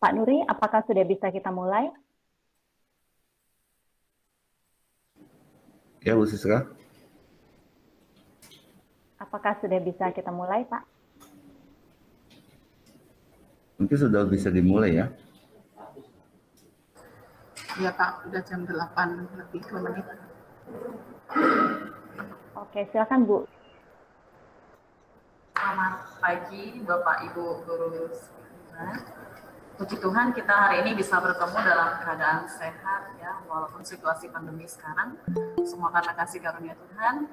Pak Nuri, apakah sudah bisa kita mulai? Ya, Bu Siska. Apakah sudah bisa kita mulai, Pak? Mungkin sudah bisa dimulai ya. Ya Kak, udah jam 8 lebih 2 menit. Oke, silakan Bu. Selamat pagi Bapak Ibu Guru sekalian. Puji Tuhan kita hari ini bisa bertemu dalam keadaan sehat ya, walaupun situasi pandemi sekarang. Semua karena kasih karunia Tuhan.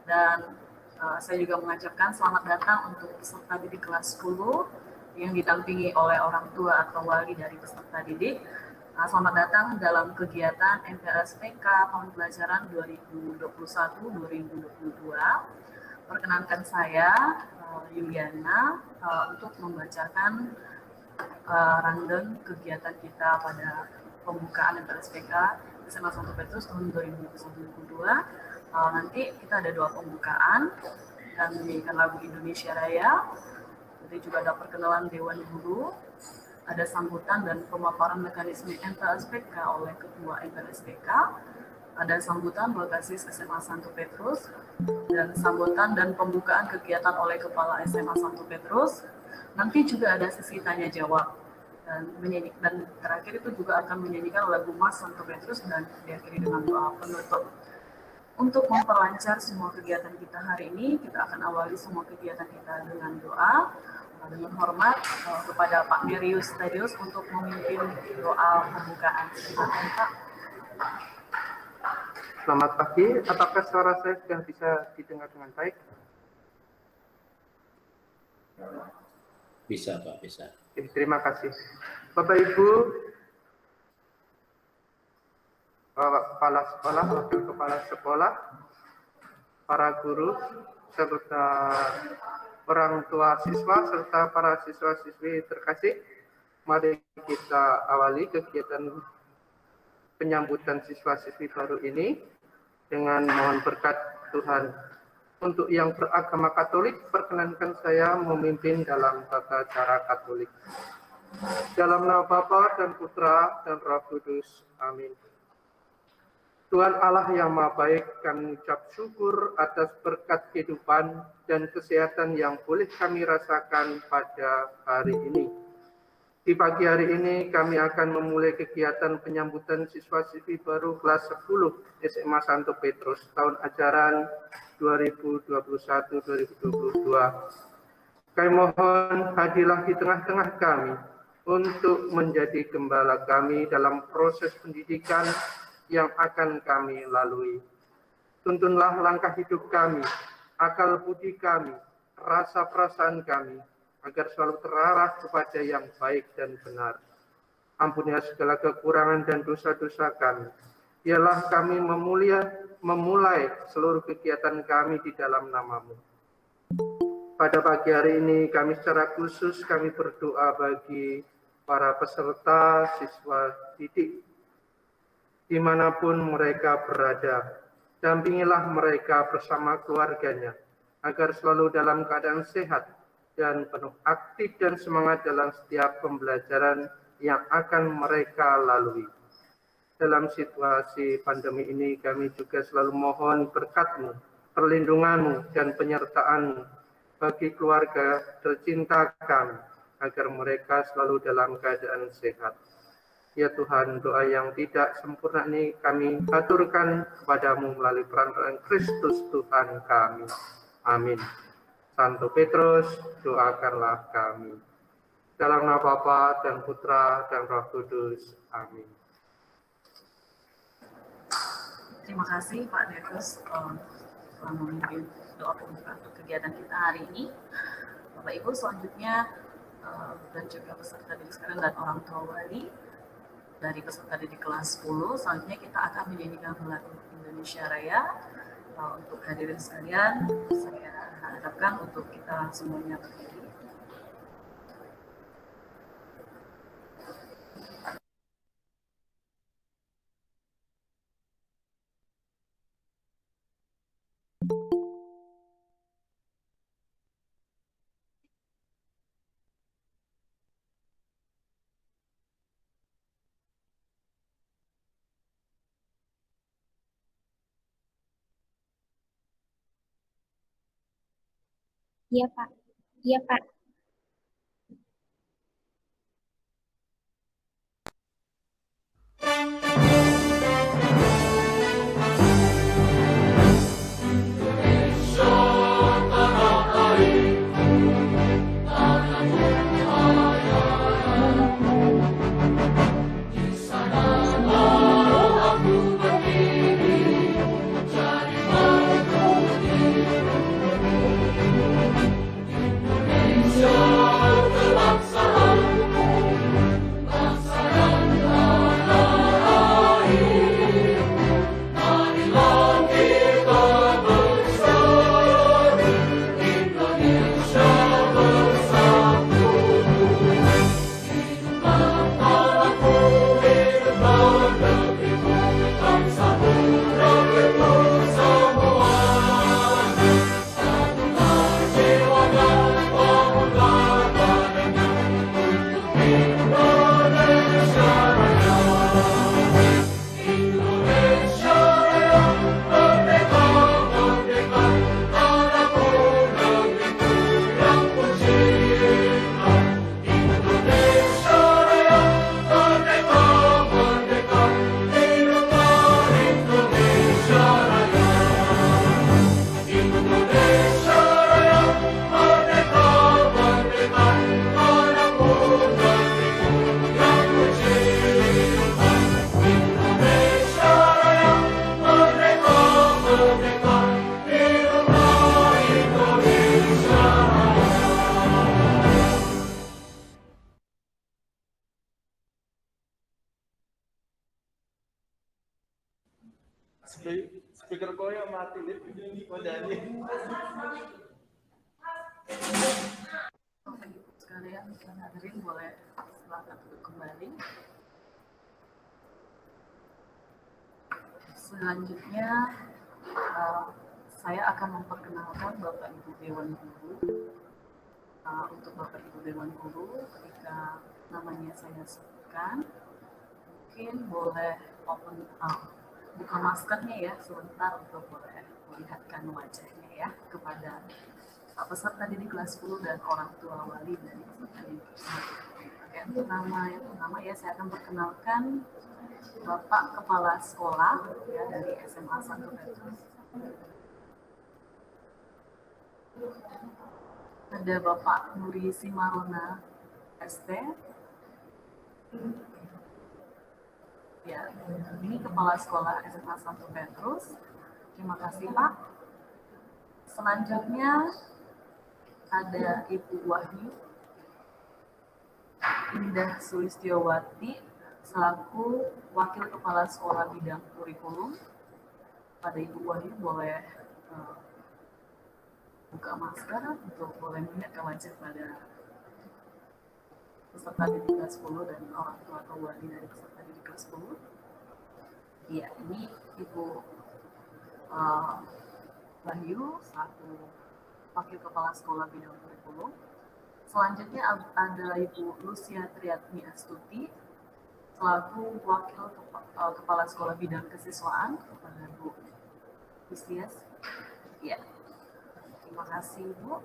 Dan saya juga mengajarkan selamat datang untuk peserta didik kelas 10 yang didampingi oleh orang tua atau wali dari peserta didik. Selamat datang dalam kegiatan MPLSPK tahun pelajaran 2021-2022. Perkenankan saya, Yuliana, untuk membacakan rundown kegiatan kita pada pembukaan MPLSPK SMA 1 Petrus tahun 2021-2022. Nanti kita ada 2 pembukaan dan menyanyikan lagu Indonesia Raya. Nanti juga ada perkenalan Dewan Guru, ada sambutan dan pemaparan mekanisme MPLSPK oleh Ketua MPLSPK, ada sambutan Berbasis SMA 1 Petrus, dan sambutan dan pembukaan kegiatan oleh Kepala SMA 1 Petrus. Nanti juga ada sesi tanya jawab dan terakhir itu juga akan menyanyikan lagu Mas Santo Petrus dan diakhiri dengan doa penutup. Untuk memperlancar semua kegiatan kita hari ini, kita akan awali semua kegiatan kita dengan doa. Dengan hormat kepada Pak Merius Tadius untuk memimpin doa pembukaan. Silakan Pak. Selamat pagi, apakah suara saya sudah bisa didengar dengan baik? Bisa Pak, bisa. Terima kasih. Bapak Ibu, kepala sekolah, wakil kepala sekolah, para guru, serta orang tua siswa, serta para siswa-siswi terkasih, mari kita awali kegiatan penyambutan siswa-siswi baru ini dengan mohon berkat Tuhan. Untuk yang beragama Katolik, perkenankan saya memimpin dalam tata cara Katolik. Dalam nama Bapa dan Putra dan Roh Kudus. Amin. Tuhan Allah yang Maha Baik, kami ucap syukur atas berkat kehidupan dan kesehatan yang boleh kami rasakan pada hari ini. Di pagi hari ini kami akan memulai kegiatan penyambutan siswa-siswi baru kelas 10 SMA Santo Petrus tahun ajaran 2021-2022. Kami mohon hadirlah di tengah-tengah kami untuk menjadi gembala kami dalam proses pendidikan yang akan kami lalui. Tuntunlah langkah hidup kami, akal budi kami, rasa perasaan kami, agar selalu terarah kepada yang baik dan benar. Ampunilah segala kekurangan dan dosa-dosa kami. Biarlah kami memulai seluruh kegiatan kami di dalam nama-Mu. Pada pagi hari ini kami secara khusus kami berdoa bagi para peserta siswa didik dimanapun mereka berada. Dampingilah mereka bersama keluarganya agar selalu dalam keadaan sehat dan penuh aktif dan semangat dalam setiap pembelajaran yang akan mereka lalui. Dalam situasi pandemi ini kami juga selalu mohon berkat-Mu, perlindungan-Mu dan penyertaan-Mu bagi keluarga tercinta kami agar mereka selalu dalam keadaan sehat. Ya Tuhan, doa yang tidak sempurna ini kami aturkan kepadamu melalui peran Kristus Tuhan kami. Amin. Santo Petrus, doakanlah kami. Dalam nama Bapa dan Putra dan Roh Kudus. Amin. Terima kasih Pak Dekus telah memimpin doa pembukaan untuk kegiatan kita hari ini. Bapak Ibu, selanjutnya dan juga peserta didik sekalian dan orang tua wali dari peserta didik kelas 10, selanjutnya kita akan menyanyikan lagu Indonesia Raya. Untuk hadirin sekalian, saya harapkan untuk kita semuanya berdiri. Iya, Pak. Iya, Pak. Speaker kau yang mati nih, Wadani. Sekalian hadirin boleh silakan duduk kembali. Selanjutnya saya akan memperkenalkan Bapak Ibu Dewan Guru. Untuk Bapak Ibu Dewan Guru, ketika namanya saya sebutkan, mungkin boleh buka maskernya ya sebentar untuk boleh melihatkan wajahnya ya kepada peserta didik kelas 10 dan orang tua wali dari peserta didik. Oke, untuk nama ya saya akan perkenalkan Bapak Kepala Sekolah ya dari SMA 1 Petrus. Ada Bapak Nuri Simaruna ST. Ya, ini Kepala Sekolah SMA 1 Petrus. Terima kasih Pak. Selanjutnya ada Ibu Wahyu Indah Sulistiowati selaku Wakil Kepala Sekolah Bidang Kurikulum. Pada Ibu Wahyu boleh buka masker untuk boleh melihat ke wajah pada peserta didik kelas 10 dan orang tua atau wali dari peserta didik kelas 10. Iya, ini Ibu Wahyu selaku Wakil Kepala Sekolah Bidang Kurikulum. Selanjutnya ada Ibu Lucia Triatmi Astuti selaku Wakil Kepala Sekolah Bidang Kesiswaan. Kepada Bu Lucia. Iya. Terima kasih Ibu.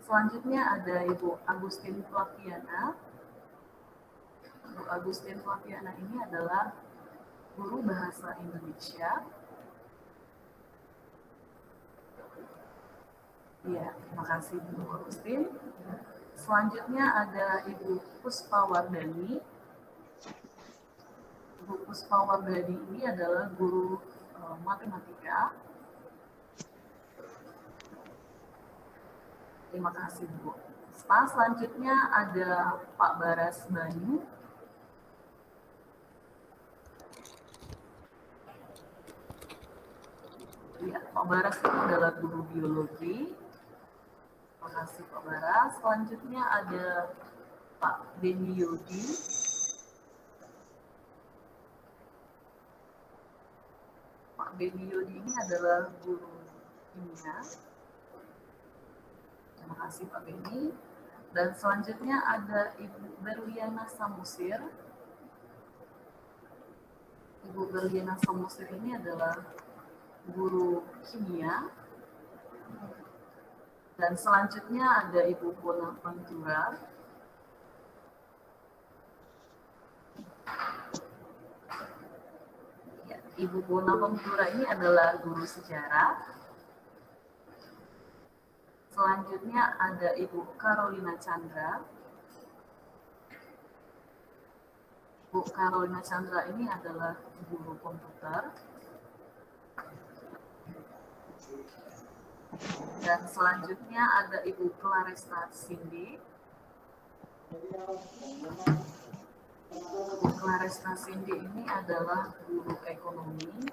Selanjutnya ada Ibu Agustin Flaviana. Bu Agustin Flaviana ini adalah guru bahasa Indonesia. Iya, terima kasih Bu Agustin. Selanjutnya ada Ibu Puspa Wardani. Ibu Puspa Wardani ini adalah guru matematika. Terima kasih Bu. Selanjutnya ada Pak Baras Banyu. Ya, Pak Baras itu adalah guru biologi. Terima kasih Pak Baras. Selanjutnya ada Pak Beni Yodi. Pak Beni Yodi ini adalah guru kimia. Terima kasih Pak Beni. Dan selanjutnya ada Ibu Berliana Samusir. Ibu Berliana Samusir ini adalah guru kimia. Dan selanjutnya ada Ibu Bonaventura. Ya, Ibu Bonaventura ini adalah guru sejarah. Selanjutnya ada Ibu Carolina Chandra. Bu Carolina Chandra ini adalah guru komputer. Dan selanjutnya ada Ibu Claresta Cindy. Ibu Claresta Cindy ini adalah guru ekonomi.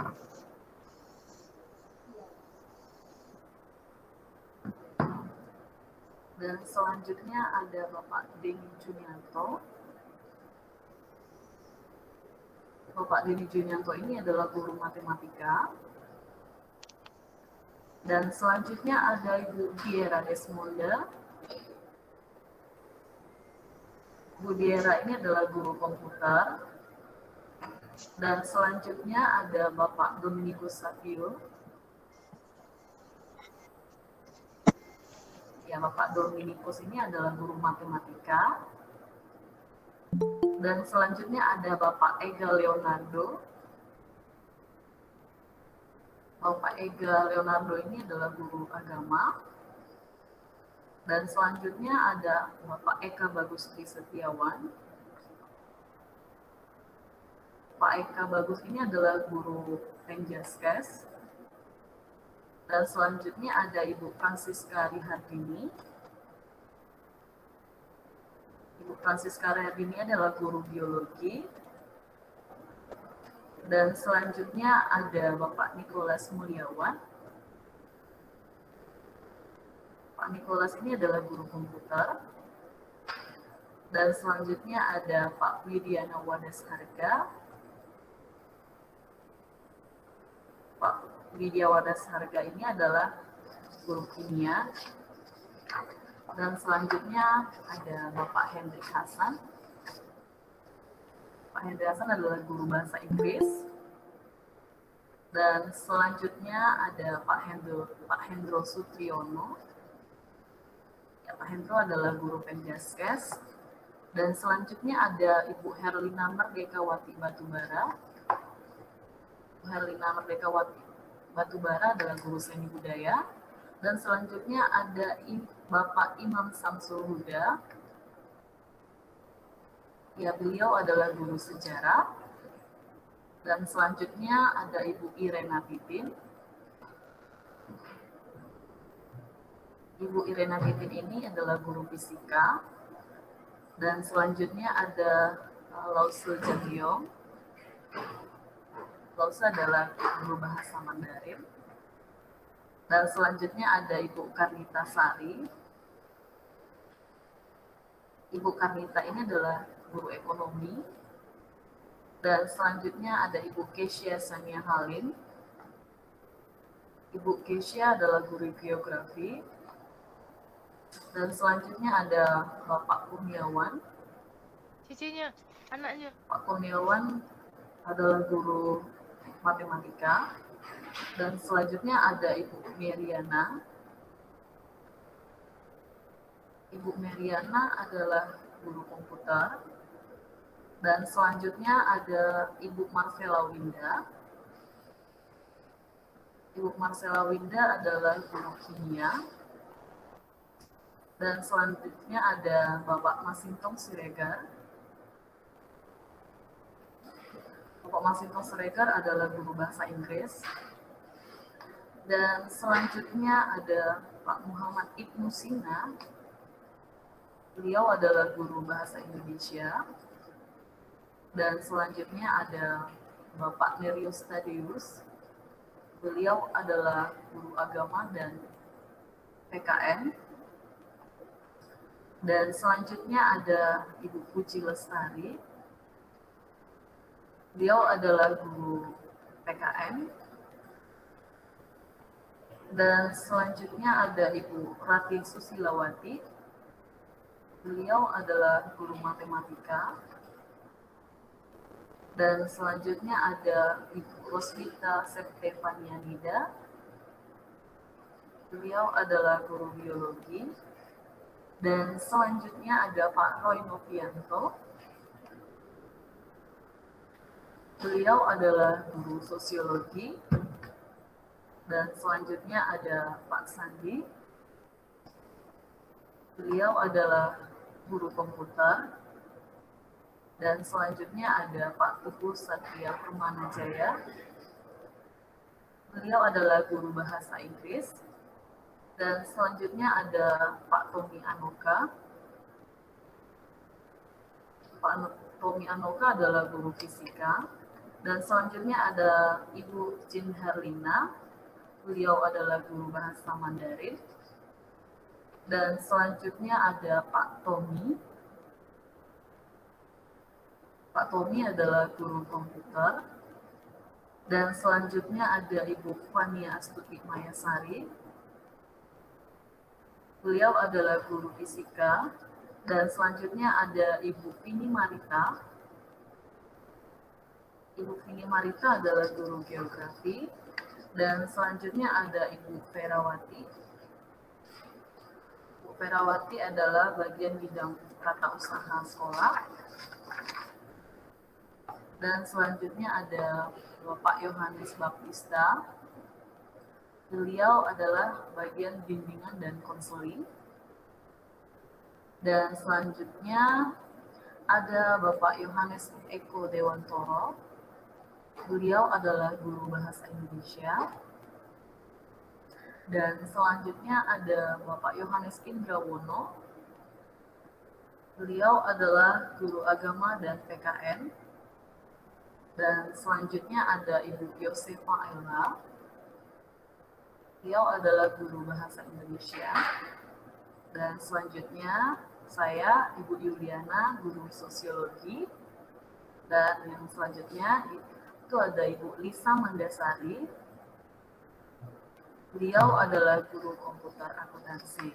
Dan selanjutnya ada Bapak Denny Junianto. Bapak Denny Junianto ini adalah guru matematika. Dan selanjutnya ada Ibu Diera Desmonda. Bu Diera ini adalah guru komputer. Dan selanjutnya ada Bapak Dominikus Savio. Ya, Bapak Dominikus ini adalah guru matematika. Dan selanjutnya ada Bapak Ega Leonardo. Bapak Ega Leonardo ini adalah guru agama. Dan selanjutnya ada Bapak Eka Bagustri Setiawan. Pak Eka Bagus ini adalah guru Penjaskes. Dan selanjutnya ada Ibu Francisca Rihardini. Ibu Francisca Rihardini adalah guru biologi. Dan selanjutnya ada Bapak Nicholas Mulyawan. Pak Nicholas ini adalah guru komputer. Dan selanjutnya ada Pak Widiana Wadas Harga. Pak Widya Wadas Harga ini adalah guru kimia. Dan selanjutnya ada Bapak Hendrik Hasan. Pak Hendrik Hasan adalah guru bahasa Inggris. Dan selanjutnya ada Pak Hendro Sutriyono. Ya, Pak Hendro adalah guru Penjaskes. Dan selanjutnya ada Ibu Herlina Merdekawati Batubara. Ibu Herlina Merdekawati Batubara adalah guru seni budaya. Dan selanjutnya ada Bapak Imam Samsul Huda. Ya, beliau adalah guru sejarah. Dan selanjutnya ada Ibu Irena Titin. Ibu Irena Titin ini adalah guru fisika. Dan selanjutnya ada Lause Janghyong. Lause adalah guru bahasa Mandarin. Dan selanjutnya ada Ibu Karnita Sari. Ibu Karnita ini adalah guru ekonomi. Dan selanjutnya ada Ibu Kesia Sania Halim. Ibu Kesia adalah guru geografi. Dan selanjutnya ada Bapak Kurniawan. Cicinya, anaknya. Pak Kurniawan adalah guru matematika. Dan selanjutnya ada Ibu Meriana. Ibu Meriana adalah guru komputer. Dan selanjutnya ada Ibu Marcella Winda. Ibu Marcella Winda adalah guru kimia. Dan selanjutnya ada Bapak Masintong Siregar. Bapak Masintong Siregar adalah guru bahasa Inggris. Dan selanjutnya ada Pak Muhammad Ibnu Sina. Beliau adalah guru bahasa Indonesia. Dan selanjutnya ada Bapak Nerius Tadeus. Beliau adalah guru agama dan PKN. Dan selanjutnya ada Ibu Puji Lestari. Beliau adalah guru PKN. Dan selanjutnya ada Ibu Rati Susilawati. Beliau adalah guru matematika. Dan selanjutnya ada Ibu Roswita Septefania Nida. Beliau adalah guru biologi. Dan selanjutnya ada Pak Roy Novianto. Beliau adalah guru sosiologi. Dan selanjutnya ada Pak Sandi. Beliau adalah guru komputer. Dan selanjutnya ada Pak Teguh Satria Permanajaya. Beliau adalah guru bahasa Inggris. Dan selanjutnya ada Pak Tommy Anoka. Pak Tommy Anoka adalah guru fisika. Dan selanjutnya ada Ibu Jin Herlina. Beliau adalah guru bahasa Mandarin. Dan selanjutnya ada Pak Tommy. Pak Tommy adalah guru komputer. Dan selanjutnya ada Ibu Fania Astuti Mayasari. Beliau adalah guru fisika. Dan selanjutnya ada Ibu Vini Marita. Ibu Vini Marita adalah guru geografi. Dan selanjutnya ada Ibu Ferawati. Ibu Ferawati adalah bagian bidang tata usaha sekolah. Dan selanjutnya ada Bapak Yohanes Baptista. Beliau adalah bagian bimbingan dan konseling. Dan selanjutnya ada Bapak Yohanes Eko Dewantoro. Beliau adalah guru bahasa Indonesia. Dan selanjutnya ada Bapak Yohanes Indrawono. Beliau adalah guru agama dan PKN. Dan selanjutnya ada Ibu Yosefa Ella. Beliau adalah guru bahasa Indonesia. Dan selanjutnya saya, Ibu Yuliana, guru sosiologi. Dan yang selanjutnya itu ada Ibu Lisa Mandasari. Beliau adalah guru komputer akuntansi.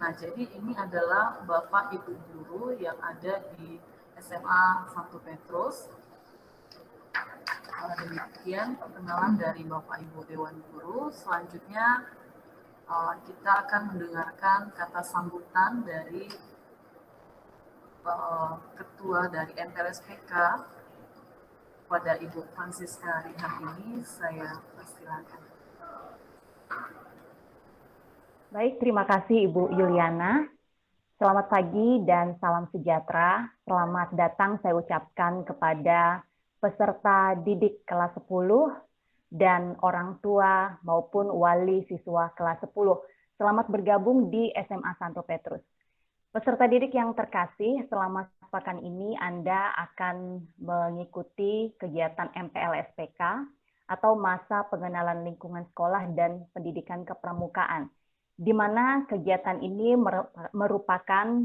Nah, jadi ini adalah Bapak Ibu guru yang ada di SMA 1 Petrus. Demikian perkenalan dari Bapak Ibu Dewan Guru. Selanjutnya kita akan mendengarkan kata sambutan dari Ketua dari MPLSPK pada Ibu Francisca Rihan ini. Saya persilakan. Baik, terima kasih Ibu Yuliana. Selamat pagi dan salam sejahtera. Selamat datang saya ucapkan kepada peserta didik kelas 10 dan orang tua maupun wali siswa kelas 10. Selamat bergabung di SMA Santo Petrus. Peserta didik yang terkasih, selama pekan ini Anda akan mengikuti kegiatan MPLSPK atau masa pengenalan lingkungan sekolah dan pendidikan kepramukaan, di mana kegiatan ini merupakan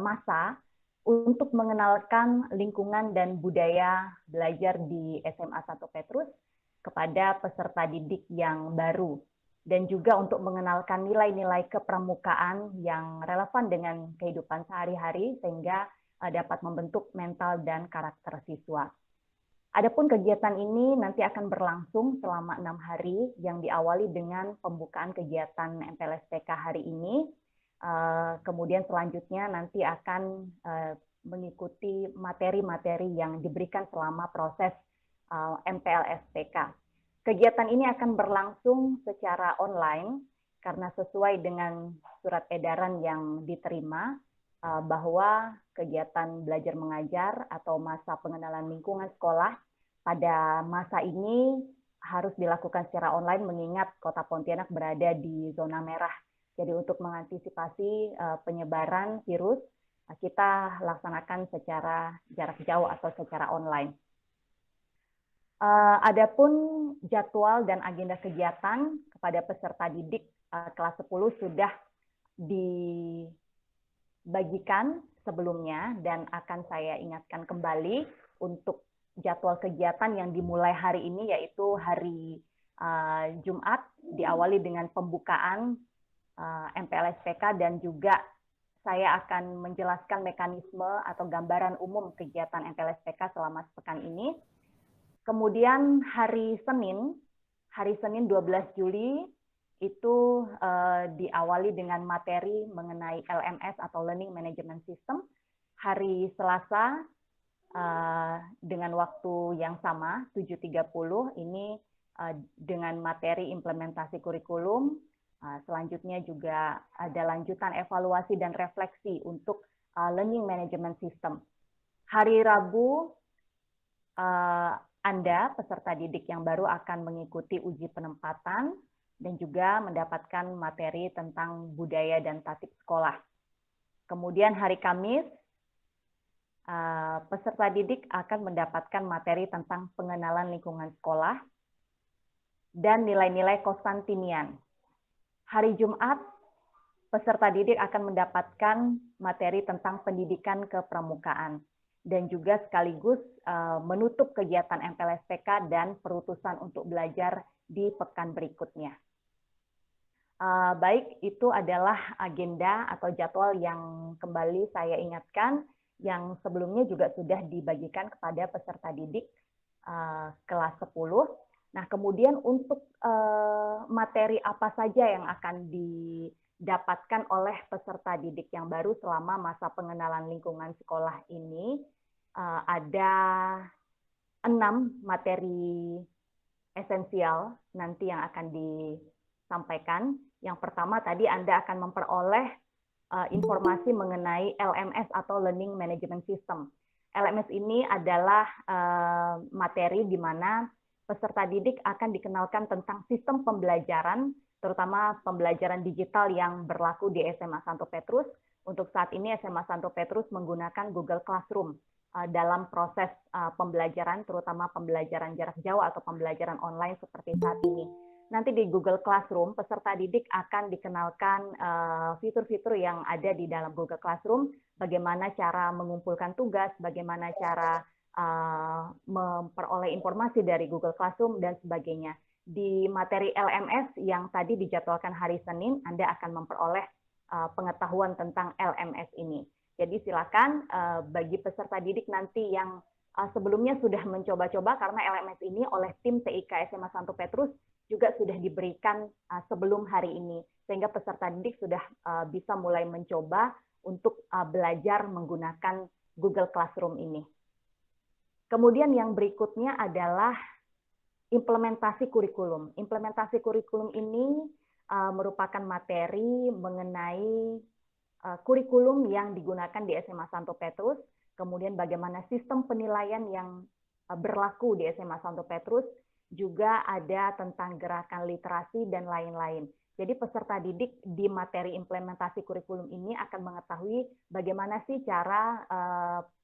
masa untuk mengenalkan lingkungan dan budaya belajar di SMA Santo Petrus kepada peserta didik yang baru, dan juga untuk mengenalkan nilai-nilai kepramukaan yang relevan dengan kehidupan sehari-hari sehingga dapat membentuk mental dan karakter siswa. Adapun kegiatan ini nanti akan berlangsung selama 6 hari yang diawali dengan pembukaan kegiatan MPLSPK hari ini. Kemudian selanjutnya nanti akan mengikuti materi-materi yang diberikan selama proses MPLSPK. Kegiatan ini akan berlangsung secara online karena sesuai dengan surat edaran yang diterima bahwa kegiatan belajar mengajar atau masa pengenalan lingkungan sekolah pada masa ini harus dilakukan secara online mengingat Kota Pontianak berada di zona merah. Jadi untuk mengantisipasi penyebaran virus, kita laksanakan secara jarak jauh atau secara online. Adapun jadwal dan agenda kegiatan kepada peserta didik kelas 10 sudah dibagikan sebelumnya dan akan saya ingatkan kembali untuk jadwal kegiatan yang dimulai hari ini, yaitu hari Jumat, diawali dengan pembukaan MPLSPK dan juga saya akan menjelaskan mekanisme atau gambaran umum kegiatan MPLSPK selama sepekan ini. Kemudian hari Senin 12 Juli itu diawali dengan materi mengenai LMS atau Learning Management System. Hari Selasa dengan waktu yang sama, 7.30, ini dengan materi implementasi kurikulum. Selanjutnya juga ada lanjutan evaluasi dan refleksi untuk Learning Management System. Hari Rabu, Anda, peserta didik yang baru, akan mengikuti uji penempatan dan juga mendapatkan materi tentang budaya dan tatib sekolah. Kemudian hari Kamis, peserta didik akan mendapatkan materi tentang pengenalan lingkungan sekolah dan nilai-nilai Konstantinian. Hari Jumat, peserta didik akan mendapatkan materi tentang pendidikan kepramukaan dan juga sekaligus menutup kegiatan MPLSPK dan perutusan untuk belajar di pekan berikutnya. Baik, itu adalah agenda atau jadwal yang kembali saya ingatkan, yang sebelumnya juga sudah dibagikan kepada peserta didik kelas 10. Nah, kemudian untuk materi apa saja yang akan didapatkan oleh peserta didik yang baru selama masa pengenalan lingkungan sekolah ini, ada 6 materi esensial nanti yang akan disampaikan. Yang pertama tadi Anda akan memperoleh informasi mengenai LMS atau Learning Management System. LMS ini adalah materi di mana peserta didik akan dikenalkan tentang sistem pembelajaran, terutama pembelajaran digital yang berlaku di SMA Santo Petrus. Untuk saat ini SMA Santo Petrus menggunakan Google Classroom dalam proses pembelajaran, terutama pembelajaran jarak jauh atau pembelajaran online seperti saat ini. Nanti di Google Classroom, peserta didik akan dikenalkan fitur-fitur yang ada di dalam Google Classroom, bagaimana cara mengumpulkan tugas, bagaimana cara memperoleh informasi dari Google Classroom, dan sebagainya. Di materi LMS yang tadi dijadwalkan hari Senin, Anda akan memperoleh pengetahuan tentang LMS ini. Jadi silakan bagi peserta didik nanti yang sebelumnya sudah mencoba-coba, karena LMS ini oleh tim TIK SMA Santo Petrus juga sudah diberikan sebelum hari ini, sehingga peserta didik sudah bisa mulai mencoba untuk belajar menggunakan Google Classroom ini. Kemudian yang berikutnya adalah implementasi kurikulum. Implementasi kurikulum ini merupakan materi mengenai kurikulum yang digunakan di SMA Santo Petrus, kemudian bagaimana sistem penilaian yang berlaku di SMA Santo Petrus, juga ada tentang gerakan literasi dan lain-lain. Jadi peserta didik di materi implementasi kurikulum ini akan mengetahui bagaimana sih cara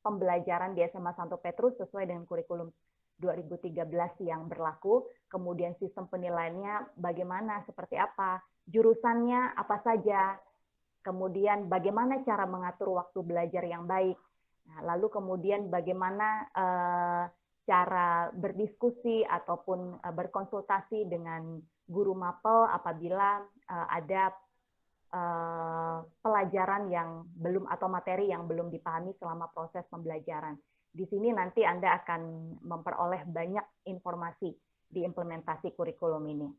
pembelajaran di SMA Santo Petrus sesuai dengan kurikulum 2013 yang berlaku, kemudian sistem penilaiannya bagaimana, seperti apa, jurusannya apa saja, kemudian bagaimana cara mengatur waktu belajar yang baik. Nah, lalu kemudian bagaimana cara berdiskusi ataupun berkonsultasi dengan guru mapel apabila ada pelajaran yang belum atau materi yang belum dipahami selama proses pembelajaran. Di sini nanti Anda akan memperoleh banyak informasi di implementasi kurikulum ini.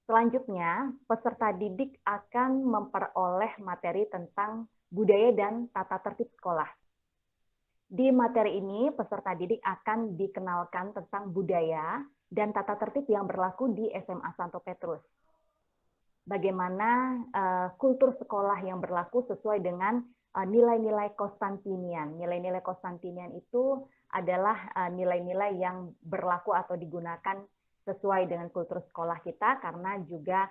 Selanjutnya, peserta didik akan memperoleh materi tentang budaya dan tata tertib sekolah. Di materi ini, peserta didik akan dikenalkan tentang budaya dan tata tertib yang berlaku di SMA Santo Petrus. Bagaimana kultur sekolah yang berlaku sesuai dengan nilai-nilai Konstantinian. Nilai-nilai Konstantinian itu adalah nilai-nilai yang berlaku atau digunakan sesuai dengan kultur sekolah kita, karena juga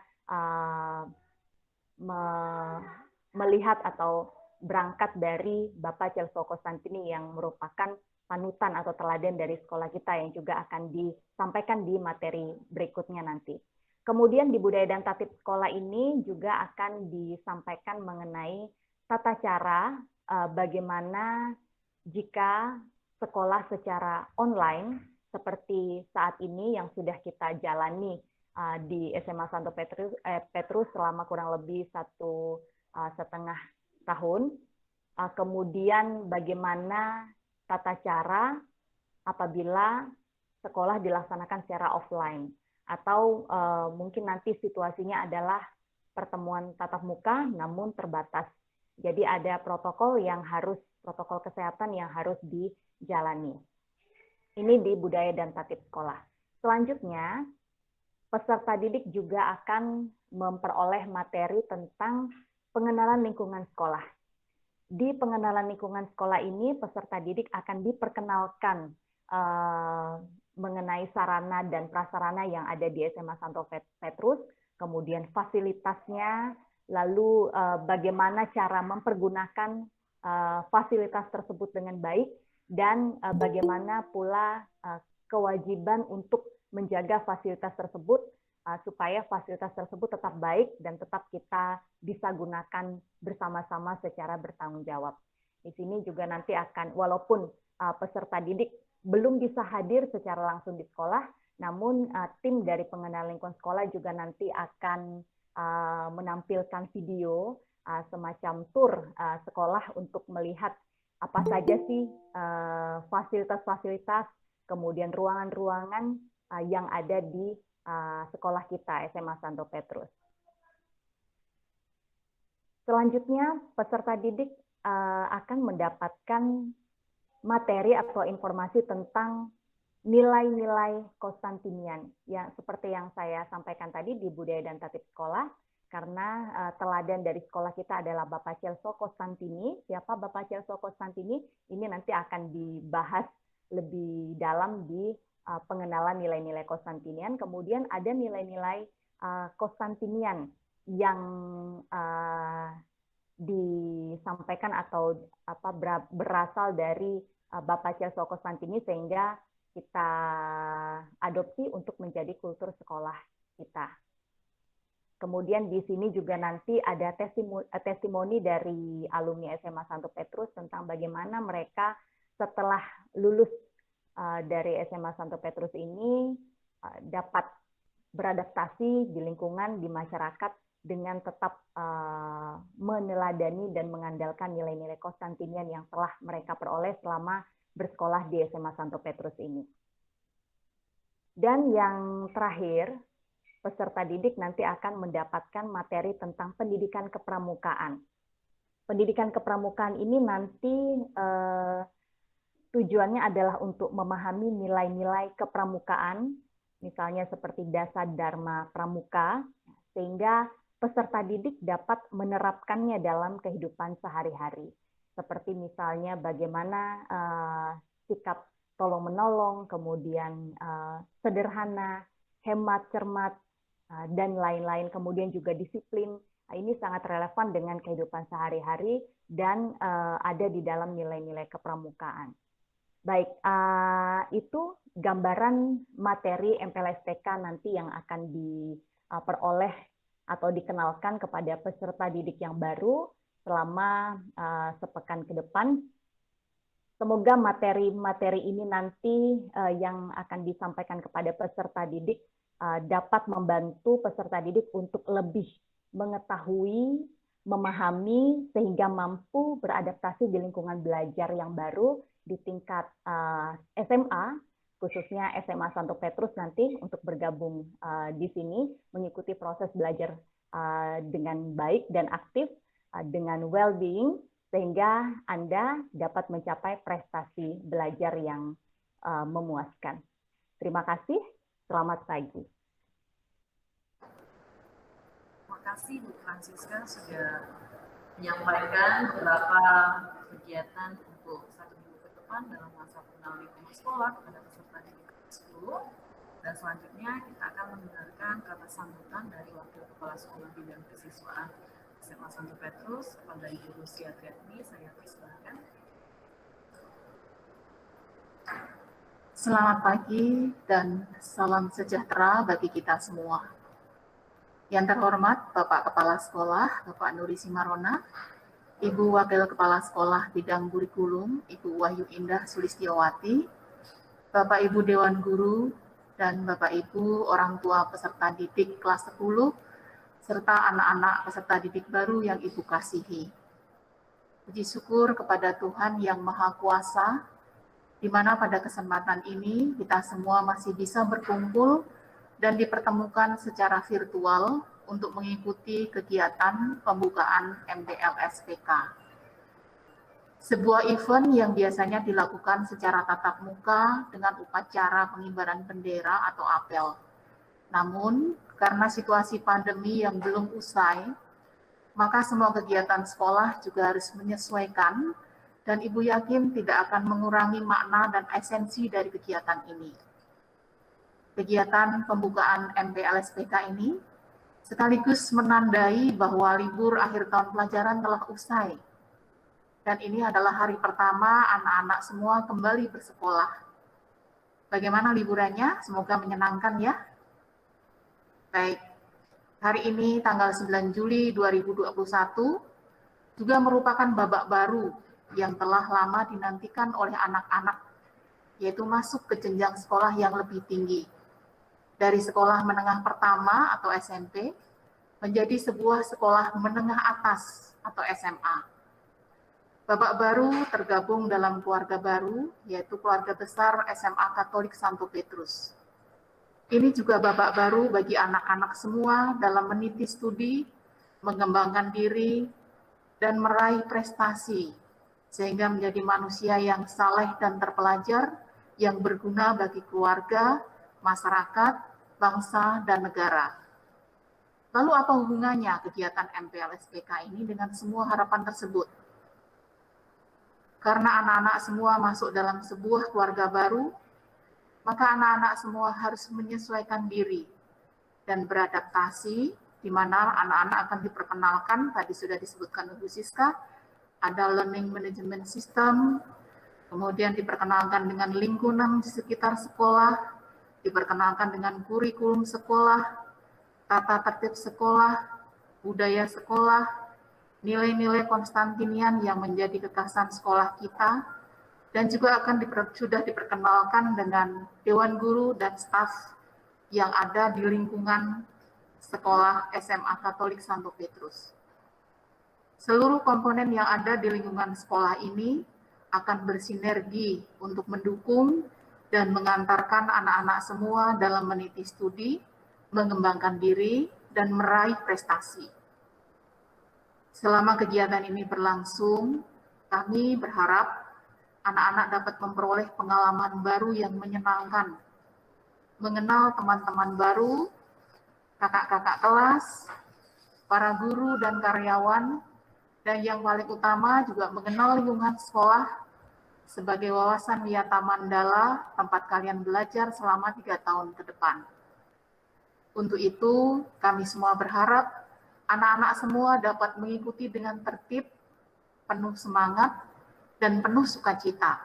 melihat atau berangkat dari Bapak Celso Konstantini yang merupakan panutan atau teladan dari sekolah kita, yang juga akan disampaikan di materi berikutnya nanti. Kemudian di budaya dan tatib sekolah ini juga akan disampaikan mengenai tata cara bagaimana jika sekolah secara online seperti saat ini yang sudah kita jalani di SMA Santo Petrus selama kurang lebih 1,5 tahun. Kemudian bagaimana tata cara apabila sekolah dilaksanakan secara offline. atau mungkin nanti situasinya adalah pertemuan tatap muka namun terbatas. Jadi ada protokol kesehatan yang harus dijalani. Ini di budaya dan tatib sekolah. Selanjutnya, peserta didik juga akan memperoleh materi tentang pengenalan lingkungan sekolah. Di pengenalan lingkungan sekolah ini, peserta didik akan diperkenalkan mengenai sarana dan prasarana yang ada di SMA Santo Petrus, kemudian fasilitasnya, lalu bagaimana cara mempergunakan fasilitas tersebut dengan baik, dan bagaimana pula kewajiban untuk menjaga fasilitas tersebut supaya fasilitas tersebut tetap baik dan tetap kita bisa gunakan bersama-sama secara bertanggung jawab. Di sini juga nanti akan, walaupun peserta didik belum bisa hadir secara langsung di sekolah, namun tim dari pengenalan lingkungan sekolah juga nanti akan menampilkan video semacam tur sekolah untuk melihat apa saja sih fasilitas-fasilitas, kemudian ruangan-ruangan yang ada di sekolah kita, SMA Santo Petrus. Selanjutnya, peserta didik akan mendapatkan materi atau informasi tentang nilai-nilai Konstantinian, yang seperti yang saya sampaikan tadi di budaya dan tatib sekolah, karena teladan dari sekolah kita adalah Bapak Celso Konstantini. Siapa Bapak Celso Konstantini? Ini nanti akan dibahas lebih dalam di pengenalan nilai-nilai Konstantinian. Kemudian ada nilai-nilai Konstantinian yang disampaikan atau berasal dari Bapak Celso Konstantini, sehingga kita adopsi untuk menjadi kultur sekolah kita. Kemudian di sini juga nanti ada testimoni dari alumni SMA Santo Petrus tentang bagaimana mereka setelah lulus dari SMA Santo Petrus ini dapat beradaptasi di lingkungan, di masyarakat, dengan tetap meneladani dan mengandalkan nilai-nilai Konstantinian yang telah mereka peroleh selama bersekolah di SMA Santo Petrus ini. Dan yang terakhir, peserta didik nanti akan mendapatkan materi tentang pendidikan kepramukaan. Pendidikan kepramukaan ini nanti tujuannya adalah untuk memahami nilai-nilai kepramukaan, misalnya seperti dasar Dharma Pramuka, sehingga peserta didik dapat menerapkannya dalam kehidupan sehari-hari. Seperti misalnya bagaimana sikap tolong-menolong, kemudian sederhana, hemat, cermat, dan lain-lain, kemudian juga disiplin. Ini sangat relevan dengan kehidupan sehari-hari dan ada di dalam nilai-nilai kepramukaan. Baik, itu gambaran materi MPLSTK nanti yang akan diperoleh atau dikenalkan kepada peserta didik yang baru selama sepekan ke depan. Semoga materi-materi ini nanti yang akan disampaikan kepada peserta didik dapat membantu peserta didik untuk lebih mengetahui, memahami, sehingga mampu beradaptasi di lingkungan belajar yang baru di tingkat SMA, khususnya SMA Santo Petrus nanti untuk bergabung di sini, mengikuti proses belajar dengan baik dan aktif, dengan well-being, sehingga Anda dapat mencapai prestasi belajar yang memuaskan. Terima kasih, selamat pagi. Terima kasih Bu Francisca sudah menyampaikan beberapa kegiatan untuk 1 minggu ke depan dalam masa pengenalan lingkungan sekolah kepada peserta didik kelas 10. Dan selanjutnya kita akan mendengarkan kata sambutan dari Wakil Kepala Sekolah Bidang Kesiswaan SMA Santo Petrus kepada Ibu Lucia Triatmi. Saya persilakan. Selamat pagi dan salam sejahtera bagi kita semua. Yang terhormat Bapak Kepala Sekolah, Bapak Nuri Simarona, Ibu Wakil Kepala Sekolah Bidang Kurikulum, Ibu Wahyu Indah Sulistiawati, Bapak Ibu Dewan Guru, dan Bapak Ibu orang tua peserta didik kelas 10, serta anak-anak peserta didik baru yang Ibu kasihi. Puji syukur kepada Tuhan yang Maha Kuasa, di mana pada kesempatan ini kita semua masih bisa berkumpul dan dipertemukan secara virtual untuk mengikuti kegiatan pembukaan MPLSPK. Sebuah event yang biasanya dilakukan secara tatap muka dengan upacara pengibaran bendera atau apel. Namun, karena situasi pandemi yang belum usai, maka semua kegiatan sekolah juga harus menyesuaikan dan Ibu yakin tidak akan mengurangi makna dan esensi dari kegiatan ini. Kegiatan pembukaan MPLSPK ini sekaligus menandai bahwa libur akhir tahun pelajaran telah usai. Dan ini adalah hari pertama anak-anak semua kembali bersekolah. Bagaimana liburannya? Semoga menyenangkan ya. Baik, hari ini tanggal 9 Juli 2021 juga merupakan babak baru yang telah lama dinantikan oleh anak-anak, yaitu masuk ke jenjang sekolah yang lebih tinggi. Dari sekolah menengah pertama atau SMP, menjadi sebuah sekolah menengah atas atau SMA. Babak baru tergabung dalam keluarga baru, yaitu keluarga besar SMA Katolik Santo Petrus. Ini juga babak baru bagi anak-anak semua dalam meniti studi, mengembangkan diri, dan meraih prestasi, sehingga menjadi manusia yang saleh dan terpelajar, yang berguna bagi keluarga, masyarakat, bangsa, dan negara. Lalu apa hubungannya kegiatan MPLSPK ini dengan semua harapan tersebut? Karena anak-anak semua masuk dalam sebuah keluarga baru, maka anak-anak semua harus menyesuaikan diri dan beradaptasi, di mana anak-anak akan diperkenalkan, tadi sudah disebutkan Ibu Siska, ada learning management system, kemudian diperkenalkan dengan lingkungan di sekitar sekolah, diperkenalkan dengan kurikulum sekolah, tata tertib sekolah, budaya sekolah, nilai-nilai Konstantinian yang menjadi kekasan sekolah kita, dan juga akan sudah diperkenalkan dengan Dewan Guru dan staf yang ada di lingkungan sekolah SMA Katolik Santo Petrus. Seluruh komponen yang ada di lingkungan sekolah ini akan bersinergi untuk mendukung dan mengantarkan anak-anak semua dalam meniti studi, mengembangkan diri, dan meraih prestasi. Selama kegiatan ini berlangsung, kami berharap anak-anak dapat memperoleh pengalaman baru yang menyenangkan, mengenal teman-teman baru, kakak-kakak kelas, para guru dan karyawan, dan yang paling utama juga mengenal lingkungan sekolah sebagai wawasan wiyata mandala tempat kalian belajar selama 3 tahun ke depan. Untuk itu, kami semua berharap anak-anak semua dapat mengikuti dengan tertib, penuh semangat, dan penuh sukacita.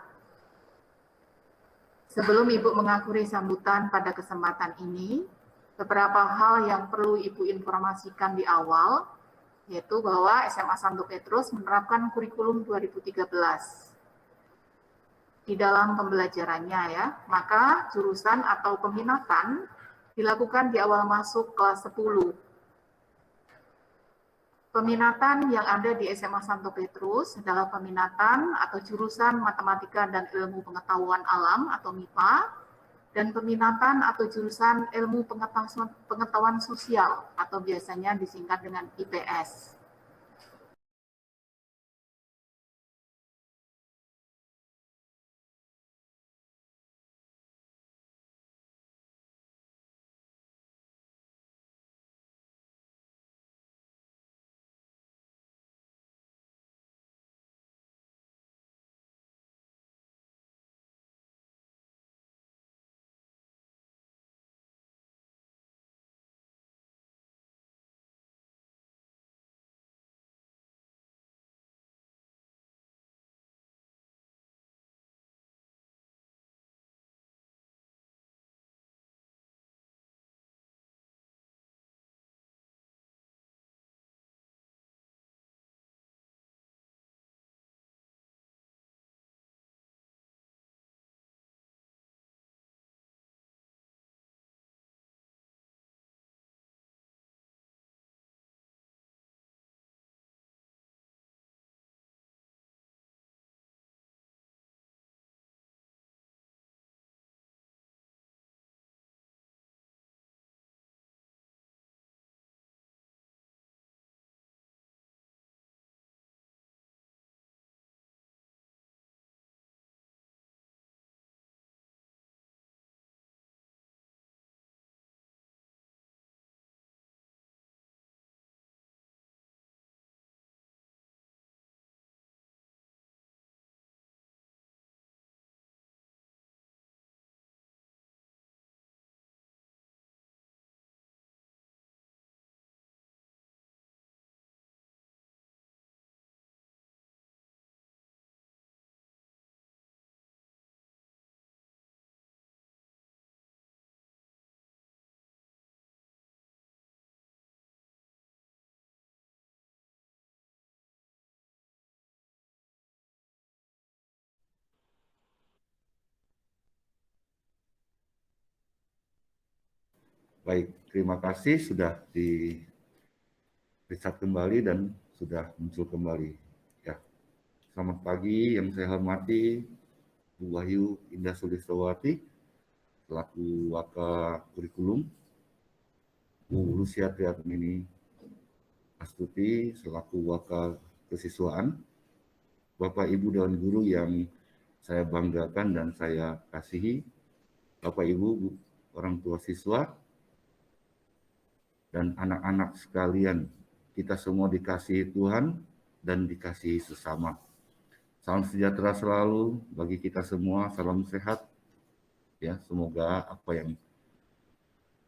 Sebelum Ibu mengakhiri sambutan pada kesempatan ini, beberapa hal yang perlu Ibu informasikan di awal, yaitu bahwa SMA Santo Petrus menerapkan kurikulum 2013 di dalam pembelajarannya ya. Maka jurusan atau peminatan dilakukan di awal masuk kelas 10. Peminatan yang ada di SMA Santo Petrus adalah peminatan atau jurusan Matematika dan Ilmu Pengetahuan Alam atau MIPA, dan peminatan atau jurusan Ilmu Pengetahuan Sosial atau biasanya disingkat dengan IPS. Baik, terima kasih sudah di riset kembali dan sudah muncul kembali. Ya, selamat pagi yang saya hormati Bu Wahyu Indah Sulistowati selaku Waka Kurikulum, Bu Lucia Triatmini Astuti selaku Waka Kesiswaan, Bapak Ibu Dewan Guru yang saya banggakan dan saya kasihi, Bapak Ibu orang tua siswa, dan anak-anak sekalian, kita semua dikasihi Tuhan dan dikasihi sesama. Salam sejahtera selalu bagi kita semua, salam sehat. Ya, semoga apa yang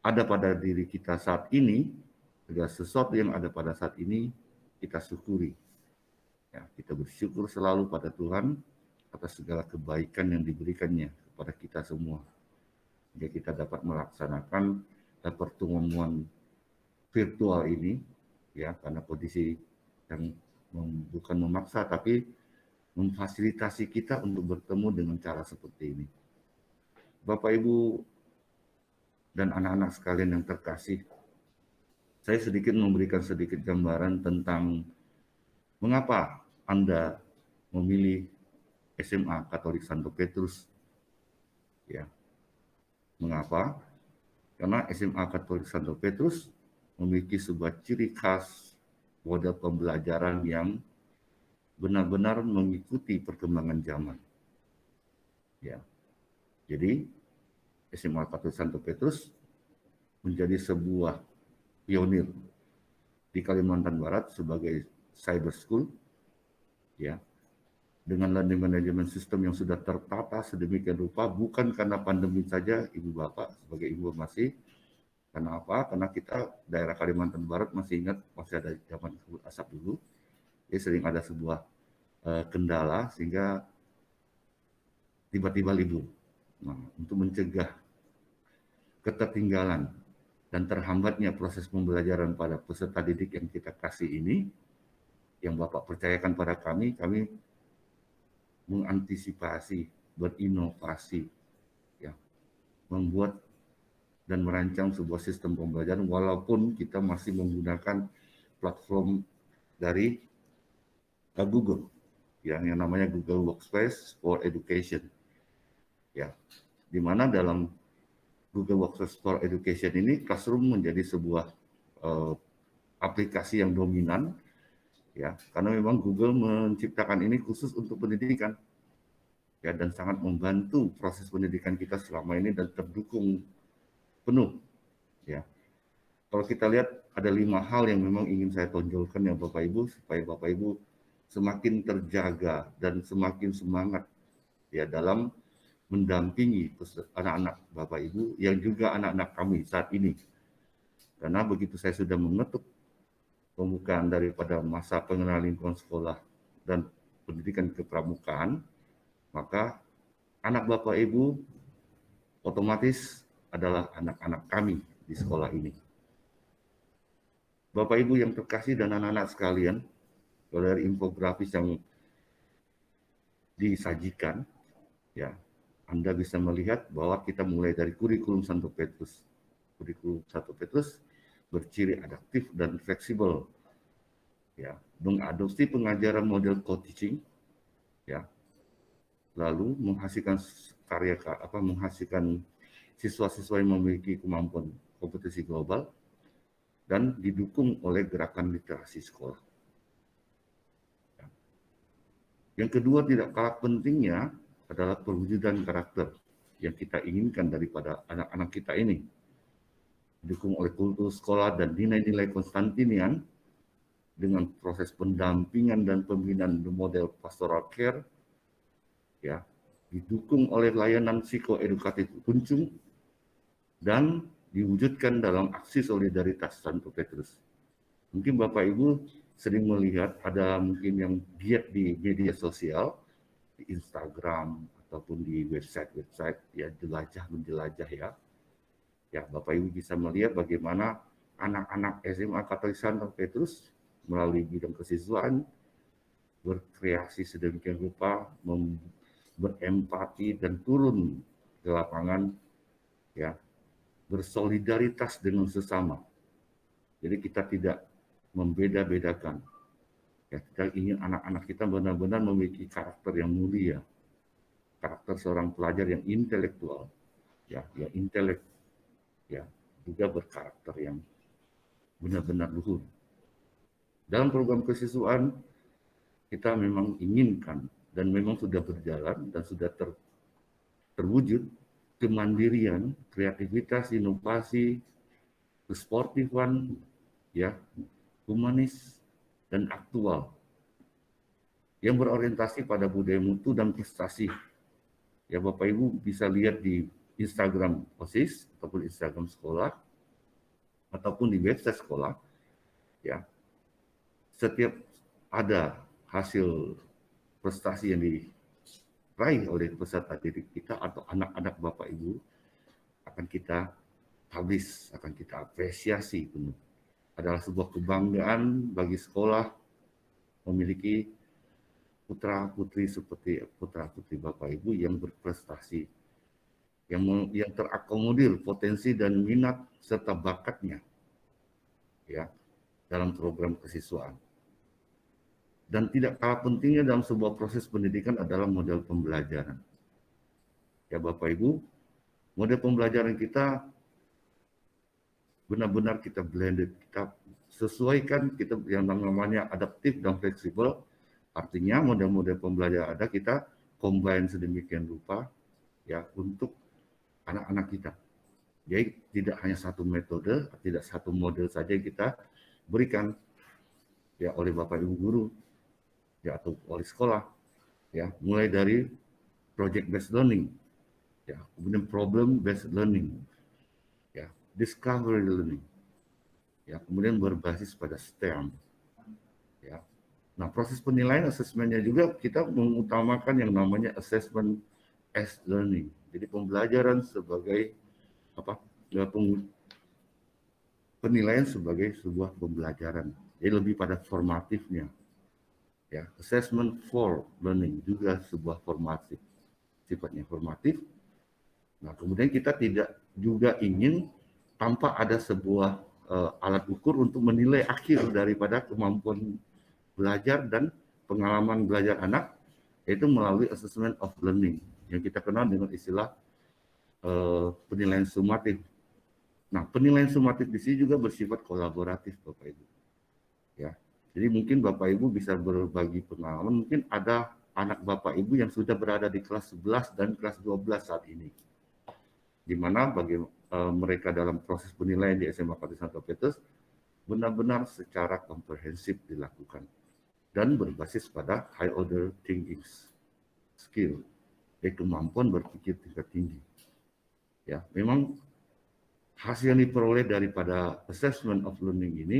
ada pada diri kita saat ini, segala sesuatu yang ada pada saat ini, kita syukuri. Ya, kita bersyukur selalu pada Tuhan atas segala kebaikan yang diberikannya kepada kita semua. Sehingga kita dapat melaksanakan pertemuan virtual ini, ya, karena kondisi yang bukan memaksa, tapi memfasilitasi kita untuk bertemu dengan cara seperti ini. Bapak, Ibu, dan anak-anak sekalian yang terkasih, saya sedikit memberikan sedikit gambaran tentang mengapa Anda memilih SMA Katolik Santo Petrus. Ya. Mengapa? Karena SMA Katolik Santo Petrus memiliki sebuah ciri khas model pembelajaran yang benar-benar mengikuti perkembangan zaman. Ya. Jadi, SMA Katolik Santo Petrus menjadi sebuah pionir di Kalimantan Barat sebagai cyber school, ya, dengan learning management system yang sudah tertata sedemikian rupa, bukan karena pandemi saja, Ibu Bapak, sebagai informasi. Karena apa? Karena kita daerah Kalimantan Barat masih ingat, masih ada zaman asap dulu, jadi sering ada sebuah kendala sehingga tiba-tiba libur. Nah, untuk mencegah ketertinggalan dan terhambatnya proses pembelajaran pada peserta didik yang kita kasih ini, yang Bapak percayakan pada kami mengantisipasi, berinovasi, ya, membuat dan merancang sebuah sistem pembelajaran walaupun kita masih menggunakan platform dari Google, yang namanya Google Workspace for Education, ya, di mana dalam Google Workspace for Education ini Classroom menjadi sebuah aplikasi yang dominan, ya, karena memang Google menciptakan ini khusus untuk pendidikan, ya, dan sangat membantu proses pendidikan kita selama ini dan terdukung penuh, ya. Kalau kita lihat ada 5 hal yang memang ingin saya tonjolkan ya Bapak Ibu, supaya Bapak Ibu semakin terjaga dan semakin semangat, ya, dalam mendampingi anak-anak Bapak Ibu yang juga anak-anak kami saat ini. Karena begitu saya sudah mengetuk pembukaan daripada masa pengenalan lingkungan sekolah dan pendidikan kepramukaan, maka anak Bapak Ibu otomatis adalah anak-anak kami di sekolah ini. Bapak Ibu yang terkasih dan anak-anak sekalian, dari infografis yang disajikan, ya, Anda bisa melihat bahwa kita mulai dari kurikulum Santo Petrus. Kurikulum Santo Petrus berciri adaptif dan fleksibel, ya, mengadopsi pengajaran model co-teaching, ya, lalu menghasilkan menghasilkan siswa-siswa yang memiliki kemampuan kompetisi global dan didukung oleh gerakan literasi sekolah. Yang kedua, tidak kalah pentingnya adalah perwujudan karakter yang kita inginkan daripada anak-anak kita ini. Didukung oleh kultur sekolah dan nilai-nilai Konstantinian dengan proses pendampingan dan pembinaan model pastoral care, ya, didukung oleh layanan psikoedukatif Kuncung dan diwujudkan dalam aksi solidaritas Santo Petrus. Mungkin Bapak Ibu sering melihat ada mungkin yang giat di media sosial, di Instagram ataupun di website ya, menjelajah ya. Ya, Bapak Ibu bisa melihat bagaimana anak-anak SMA Katolik Santo Petrus melalui bidang kesiswaan berkreasi sedemikian rupa, berempati dan turun ke lapangan, ya, bersolidaritas dengan sesama. Jadi kita tidak membeda-bedakan. Ya, kita ingin anak-anak kita benar-benar memiliki karakter yang mulia, karakter seorang pelajar yang intelektual, ya, yang intelek, ya, juga berkarakter yang benar-benar luhur. Dalam program kesiswaan kita memang inginkan dan memang sudah berjalan dan sudah terwujud kemandirian, kreativitas, inovasi, kesportifan, ya, humanis dan aktual yang berorientasi pada budaya mutu dan prestasi. Ya, Bapak Ibu bisa lihat di Instagram OSIS ataupun Instagram sekolah ataupun di website sekolah, ya. Setiap ada hasil prestasi yang diraih oleh peserta didik kita atau anak-anak Bapak Ibu akan kita publish, akan kita apresiasi penuh. Adalah sebuah kebanggaan bagi sekolah memiliki putra-putri seperti putra-putri Bapak Ibu yang berprestasi, yang terakomodir potensi dan minat serta bakatnya, ya, dalam program kesiswaan. Dan tidak kalah pentingnya dalam sebuah proses pendidikan adalah model pembelajaran. Ya Bapak Ibu, model pembelajaran kita benar-benar kita blended, kita sesuaikan, kita yang namanya adaptif dan fleksibel. Artinya model-model pembelajaran ada kita combine sedemikian rupa, ya, untuk anak-anak kita. Jadi tidak hanya satu metode, tidak satu model saja yang kita berikan, ya, oleh Bapak Ibu guru, ya, atau oleh sekolah, ya, mulai dari project based learning, ya, kemudian problem based learning, ya, discovery learning, ya, kemudian berbasis pada STEM, ya. Nah, proses penilaian asesmennya juga kita mengutamakan yang namanya assessment as learning. Jadi pembelajaran sebagai apa? Ya, penilaian sebagai sebuah pembelajaran. Jadi lebih pada formatifnya. Ya, assessment for learning juga sebuah formatif, sifatnya formatif. Nah, kemudian kita tidak juga ingin tanpa ada sebuah alat ukur untuk menilai akhir daripada kemampuan belajar dan pengalaman belajar anak, yaitu melalui assessment of learning yang kita kenal dengan istilah penilaian sumatif. Nah, penilaian sumatif di sini juga bersifat kolaboratif, Bapak Ibu. Ya, jadi mungkin Bapak Ibu bisa berbagi pengalaman, mungkin ada anak Bapak Ibu yang sudah berada di kelas 11 dan kelas 12 saat ini. Di mana bagi mereka dalam proses penilaian di SMA Kabupaten Santo Petrus benar-benar secara komprehensif dilakukan dan berbasis pada high order thinking skill, yaitu kemampuan berpikir tingkat tinggi. Ya, memang hasil yang diperoleh daripada assessment of learning ini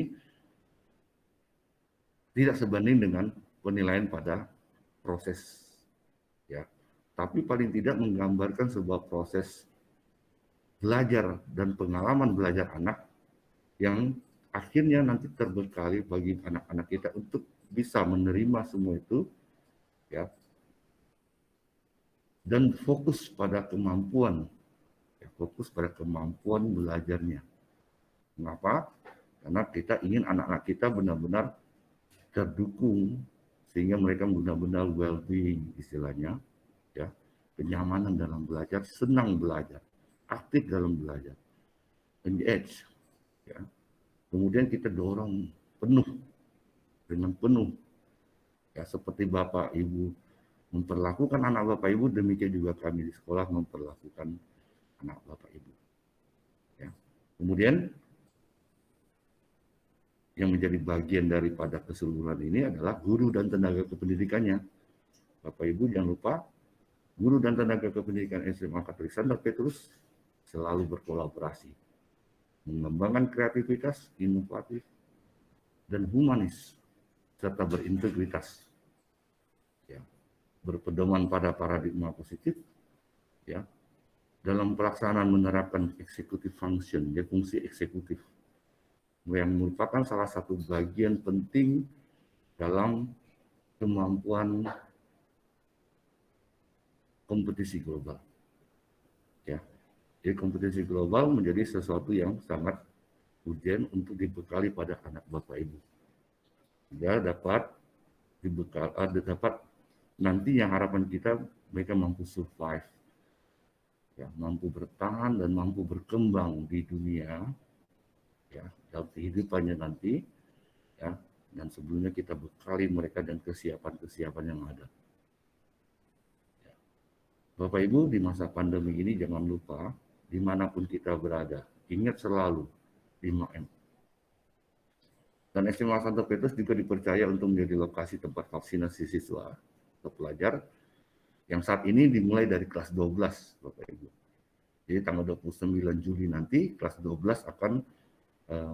tidak sebanding dengan penilaian pada proses, ya, tapi paling tidak menggambarkan sebuah proses belajar dan pengalaman belajar anak yang akhirnya nanti terbekali bagi anak-anak kita untuk bisa menerima semua itu, ya, dan fokus pada kemampuan, ya, fokus pada kemampuan belajarnya. Mengapa? Karena kita ingin anak-anak kita benar-benar terdukung sehingga mereka benar-benar well-being istilahnya, ya, kenyamanan dalam belajar, senang belajar, aktif dalam belajar, engage, ya. Kemudian kita dorong dengan penuh, ya, seperti Bapak Ibu memperlakukan anak Bapak Ibu, demikian juga kami di sekolah memperlakukan anak Bapak Ibu. Ya. Kemudian yang menjadi bagian daripada keseluruhan ini adalah guru dan tenaga kependidikannya. Bapak Ibu jangan lupa, guru dan tenaga kependidikan SMA Katolik Santo Petrus selalu berkolaborasi, mengembangkan kreativitas, inovatif, dan humanis, serta berintegritas. Ya, berpedoman pada paradigma positif, ya, dalam pelaksanaan menerapkan executive function, ya, fungsi eksekutif, yang merupakan salah satu bagian penting dalam kemampuan kompetisi global. Ya. Jadi kompetensi global menjadi sesuatu yang sangat urgent untuk dibekali pada anak Bapak Ibu. Dia dapat dibekal, dapat nanti yang harapan kita mereka mampu survive, ya, mampu bertahan dan mampu berkembang di dunia, ya, dalam kehidupannya nanti, ya. Dan sebelumnya kita bekali mereka dan kesiapan-kesiapan yang ada. Ya. Bapak Ibu, di masa pandemi ini jangan lupa dimanapun kita berada, ingat selalu 5M. Dan SMA Santo Petrus juga dipercaya untuk menjadi lokasi tempat vaksinasi siswa atau pelajar yang saat ini dimulai dari kelas 12, Bapak Ibu. Jadi tanggal 29 Juli nanti kelas 12 akan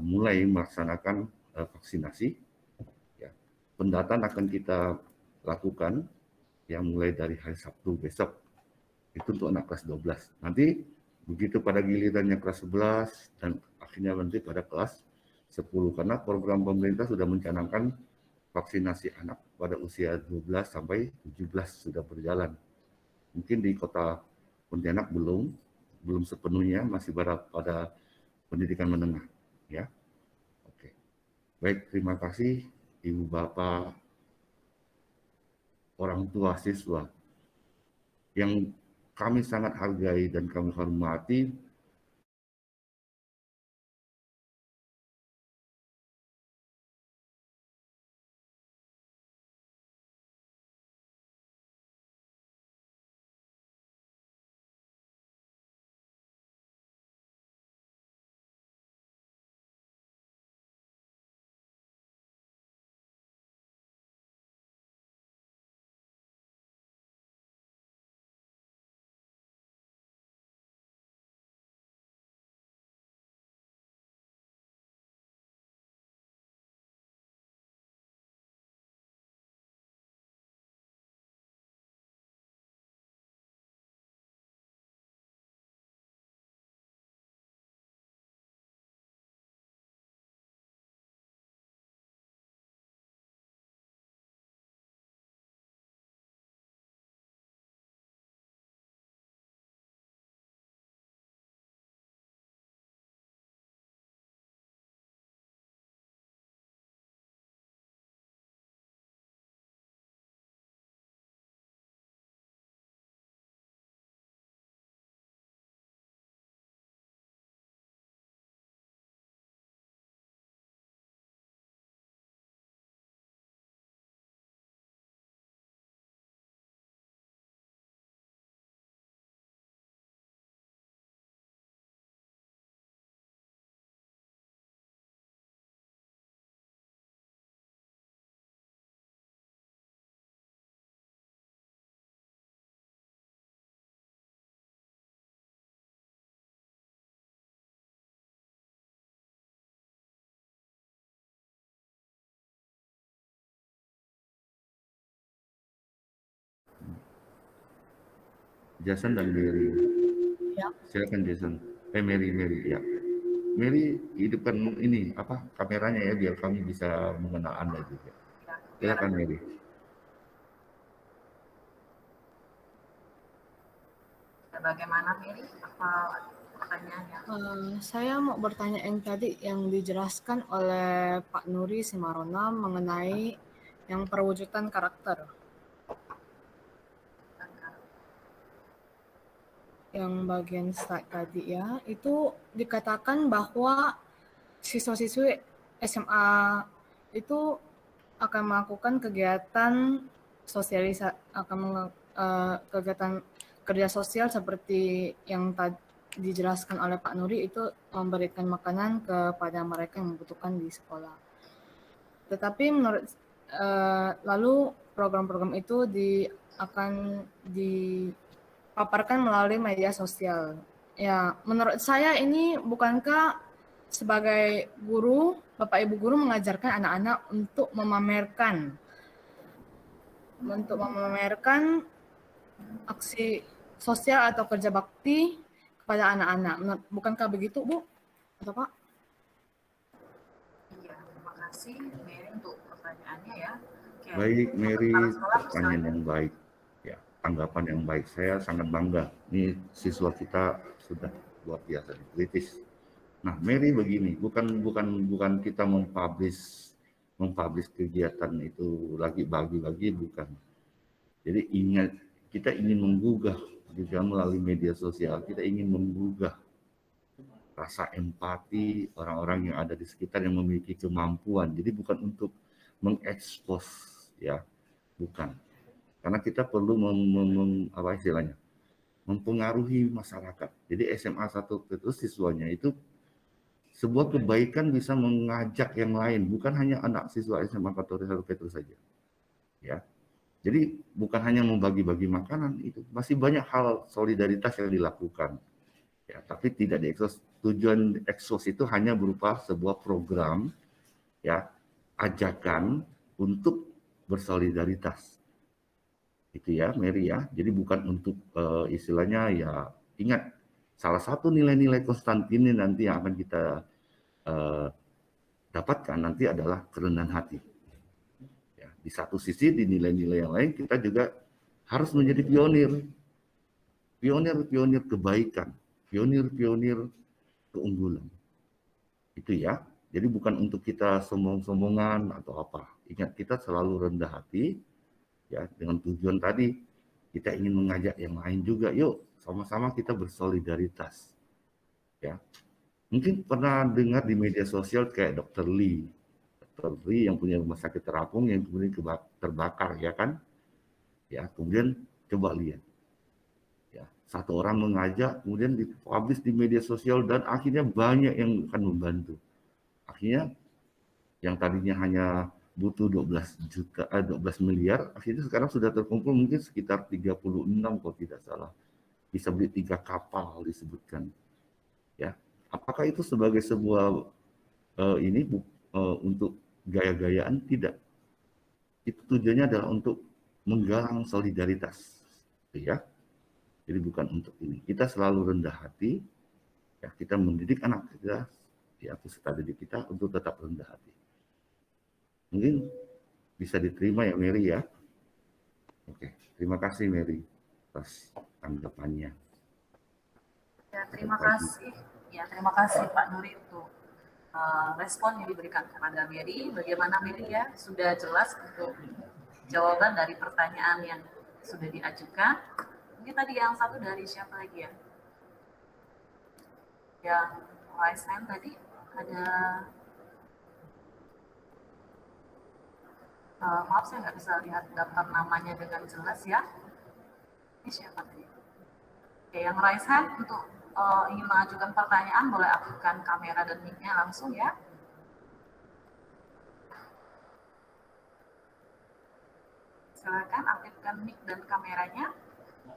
mulai melaksanakan vaksinasi. Ya. Pendataan akan kita lakukan yang mulai dari hari Sabtu besok. Itu untuk anak kelas 12. Nanti begitu pada gilirannya kelas 11 dan akhirnya nanti pada kelas 10, karena program pemerintah sudah mencanangkan vaksinasi anak pada usia 12 sampai 17 sudah berjalan. Mungkin di kota Pontianak belum sepenuhnya, masih pada pendidikan menengah, ya. Oke. Baik, terima kasih Ibu Bapak, orang tua siswa yang kami sangat hargai dan kami hormati. Jason dan Mary. Ya. Silakan Jason. Mary, ya. Mary, hidupkan ini kameranya ya biar kami bisa mengenal Anda juga. Silakan Mary. Bagaimana Mary? Apa pertanyaannya? Saya mau bertanya yang tadi yang dijelaskan oleh Pak Nuri Simarona mengenai yang perwujudan karakter. Yang bagian slide tadi ya, itu dikatakan bahwa siswa-siswi SMA itu akan melakukan kegiatan kegiatan kerja sosial seperti yang tadi dijelaskan oleh Pak Nuri, itu memberikan makanan kepada mereka yang membutuhkan di sekolah. Tetapi menurut lalu program-program itu akan dipaparkan melalui media sosial. Ya, menurut saya ini bukankah sebagai guru, Bapak Ibu guru mengajarkan anak-anak untuk memamerkan aksi sosial atau kerja bakti kepada anak-anak. Bukankah begitu, Bu? Atau Pak? Iya, terima kasih Mary untuk pertanyaannya ya. Oke. Baik Mary, pertanyaan yang baik. Ya, tanggapan yang baik. Saya sangat bangga. Ini siswa kita sudah luar biasa kritis. Nah, Mary begini, bukan kita mempublish kegiatan itu lagi bagi-bagi, bukan. Jadi ingat, kita ingin menggugah juga melalui media sosial, kita ingin menggugah rasa empati orang-orang yang ada di sekitar yang memiliki kemampuan. Jadi bukan untuk mengekspos, ya, bukan. Karena kita perlu apa istilahnya, mempengaruhi masyarakat. Jadi SMA 1 itu siswanya itu sebuah kebaikan bisa mengajak yang lain, bukan hanya anak siswa SMA Katolik 1 Petrus saja. Ya. Jadi bukan hanya membagi-bagi makanan, itu masih banyak hal solidaritas yang dilakukan. Ya, tapi tidak diekspos. Tujuan ekspos itu hanya berupa sebuah program, ya, ajakan untuk bersolidaritas. Itu ya, Mary ya. Jadi bukan untuk istilahnya ya, ingat salah satu nilai-nilai Konstantin nanti yang akan kita dapatkan nanti adalah kerendahan hati. Ya, di satu sisi di nilai-nilai yang lain kita juga harus menjadi pionir kebaikan, pionir keunggulan. Itu ya. Jadi bukan untuk kita sombong-sombongan atau apa. Ingat, kita selalu rendah hati, ya, dengan tujuan tadi kita ingin mengajak yang lain juga, yuk sama-sama kita bersolidaritas. Ya, mungkin pernah dengar di media sosial kayak Dr. Lee yang punya rumah sakit terapung yang kemudian terbakar, ya kan? Ya, kemudian coba lihat, ya, satu orang mengajak, kemudian dipublish di media sosial dan akhirnya banyak yang akan membantu. Akhirnya yang tadinya hanya butuh 12 miliar, akhirnya sekarang sudah terkumpul mungkin sekitar 36 kalau tidak salah. Bisa beli 3 kapal disebutkan. Ya, apakah itu sebagai sebuah untuk gaya-gayaan? Tidak. Itu tujuannya adalah untuk menggalang solidaritas, ya. Jadi bukan untuk ini. Kita selalu rendah hati, ya, kita mendidik anak kita, ya, peserta didik kita untuk tetap rendah hati. Mungkin bisa diterima ya Mary ya. Oke, terima kasih Mary atas tanggapannya. Ya, terima kasih. Ya, terima kasih Pak Nuri untuk respon yang diberikan kepada Mary. Bagaimana Mary ya? Sudah jelas untuk jawaban dari pertanyaan yang sudah diajukan. Mungkin tadi yang satu dari siapa lagi ya? Yang raise hand tadi ada. Maaf saya nggak bisa lihat daftar namanya dengan jelas ya. Ini siapa tadi? Oke, yang raise hand untuk ingin mengajukan pertanyaan boleh aktifkan kamera dan mic-nya langsung ya. Silakan aktifkan mic dan kameranya.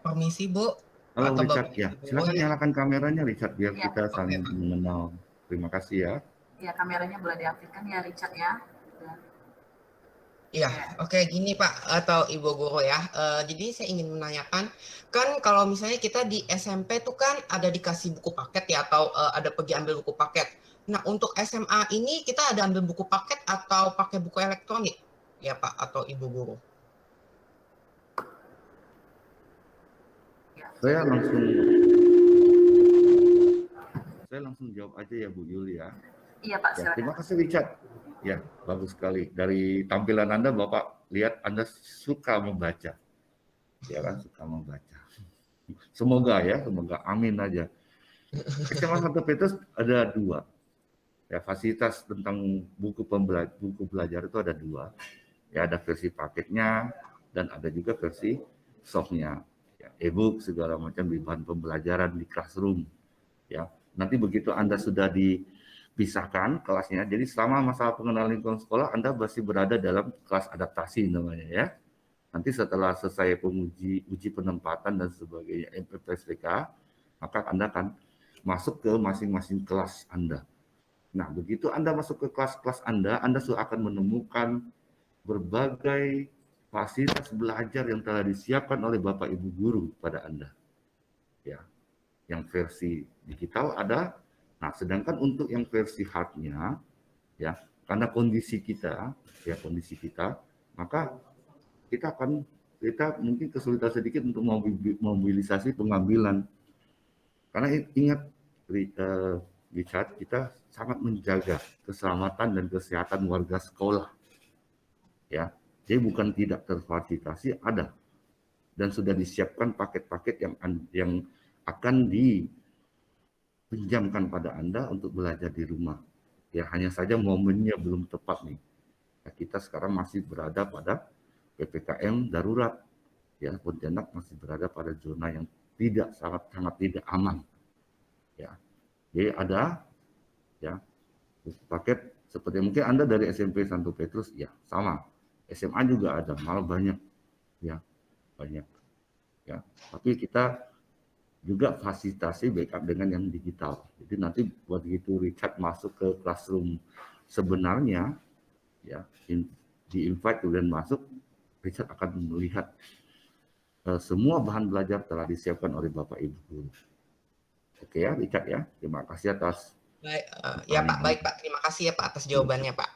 Permisi Bu. Halo Atau Richard ya, silakan nyalakan kameranya Richard biar Ya. kita saling mengenal. Terima kasih ya. Ya, kameranya boleh diaktifkan ya Richard ya. Iya, oke gini Pak atau Ibu Guru ya. Jadi saya ingin menanyakan, kan kalau misalnya kita di SMP tuh kan ada dikasih buku paket ya atau ada pergi ambil buku paket. Nah untuk SMA ini kita ada ambil buku paket atau pakai buku elektronik ya Pak atau Ibu Guru? Saya langsung jawab aja ya Bu Yuli ya. Iya Pak, Ya, silakan. terima kasih Richard. Ya, bagus sekali. Dari tampilan Anda, Bapak lihat Anda suka membaca. Ya kan, suka membaca. Semoga ya, semoga amin aja. SMA 1 Petrus ada 2. Ya, fasilitas tentang buku belajar itu ada 2. Ya, ada versi paketnya dan ada juga versi softnya. Ya, e-book segala macam di bahan pembelajaran di classroom. Ya, nanti begitu Anda sudah dipisahkan kelasnya, jadi selama masa pengenalan lingkungan sekolah Anda masih berada dalam kelas adaptasi namanya ya. Nanti setelah selesai uji penempatan dan sebagainya MPPSPK, maka Anda akan masuk ke masing-masing kelas Anda. Nah, begitu Anda masuk ke kelas-kelas Anda sudah akan menemukan berbagai fasilitas belajar yang telah disiapkan oleh Bapak Ibu guru pada Anda. Ya. Yang versi digital ada. Nah, sedangkan untuk yang versi hardnya, ya, karena kondisi kita, maka kita mungkin kesulitan sedikit untuk mobilisasi pengambilan. Karena ingat, Richard, kita sangat menjaga keselamatan dan kesehatan warga sekolah. Ya, jadi bukan tidak terfasilitasi, ada dan sudah disiapkan paket-paket yang akan dipinjamkan pada Anda untuk belajar di rumah. Ya, hanya saja momennya belum tepat nih. Ya, kita sekarang masih berada pada PPKM darurat. Ya, Pontianak masih berada pada zona yang sangat tidak aman. Ya, jadi ada ya paket seperti mungkin Anda dari SMP Santo Petrus, ya sama. SMA juga ada, malah banyak, ya banyak. Ya, tapi kita juga fasilitasi backup dengan yang digital. Jadi nanti begitu Richard masuk ke classroom sebenarnya, ya di invite kemudian masuk, Richard akan melihat semua bahan belajar telah disiapkan oleh Bapak Ibu guru. Oke ya, Richard ya. Terima kasih atas Baik, ya Pak, baik Pak. Terima kasih ya Pak atas jawabannya Pak.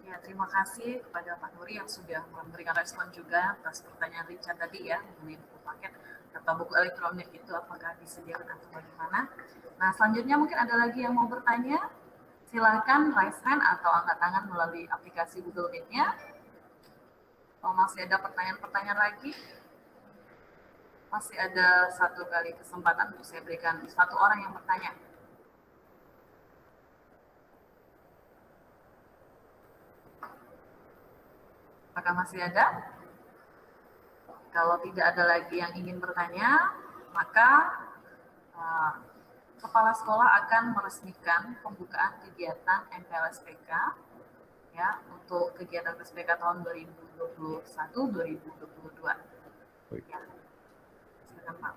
Ya, terima kasih kepada Pak Nuri yang sudah memberikan respon juga atas pertanyaan Richard tadi ya, mengenai buku paket atau buku elektronik itu apakah disediakan atau bagaimana. Nah, selanjutnya mungkin ada lagi yang mau bertanya. Silakan raise hand atau angkat tangan melalui aplikasi Google Meet-nya. Kalau masih ada pertanyaan-pertanyaan lagi, masih ada satu kali kesempatan untuk saya berikan satu orang yang bertanya. Apakah masih ada? Kalau tidak ada lagi yang ingin bertanya, maka Kepala Sekolah akan meresmikan pembukaan kegiatan MPLSPK ya untuk kegiatan PSPK tahun 2021-2022. Ya, silakan Pak.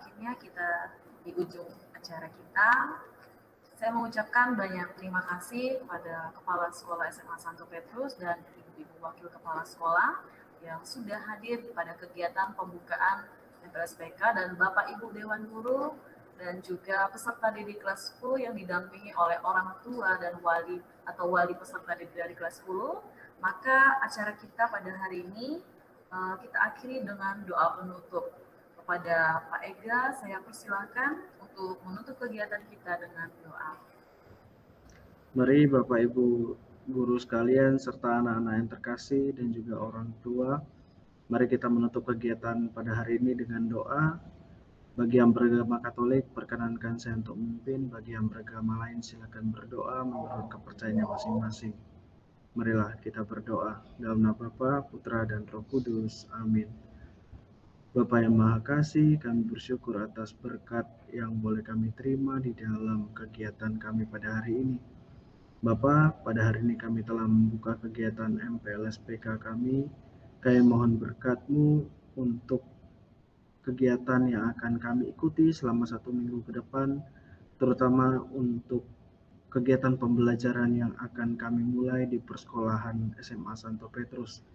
akhirnya kita di ujung acara kita. Saya mengucapkan banyak terima kasih kepada Kepala Sekolah SMA Santo Petrus dan Ibu-Ibu Wakil Kepala Sekolah yang sudah hadir pada kegiatan pembukaan MPLSPK dan Bapak Ibu Dewan Guru dan juga peserta didik kelas 10 yang didampingi oleh orang tua dan wali atau wali peserta didik dari kelas 10. Maka acara kita pada hari ini kita akhiri dengan doa penutup. Kepada Pak Ega, saya persilahkan untuk menutup kegiatan kita dengan doa. Mari Bapak Ibu guru sekalian serta anak-anak yang terkasih dan juga orang tua, mari kita menutup kegiatan pada hari ini dengan doa. Bagi yang beragama Katolik, perkenankan saya untuk memimpin. Bagi yang beragama lain, silakan berdoa menurut kepercayaannya masing-masing. Marilah kita berdoa. Dalam nama Bapa, Putra, dan Roh Kudus. Amin. Bapa yang Maha Kasih, kami bersyukur atas berkat yang boleh kami terima di dalam kegiatan kami pada hari ini. Bapa, pada hari ini kami telah membuka kegiatan MPLSPK kami. Kami mohon berkat-Mu untuk kegiatan yang akan kami ikuti selama 1 minggu ke depan, terutama untuk kegiatan pembelajaran yang akan kami mulai di persekolahan SMA Santo Petrus.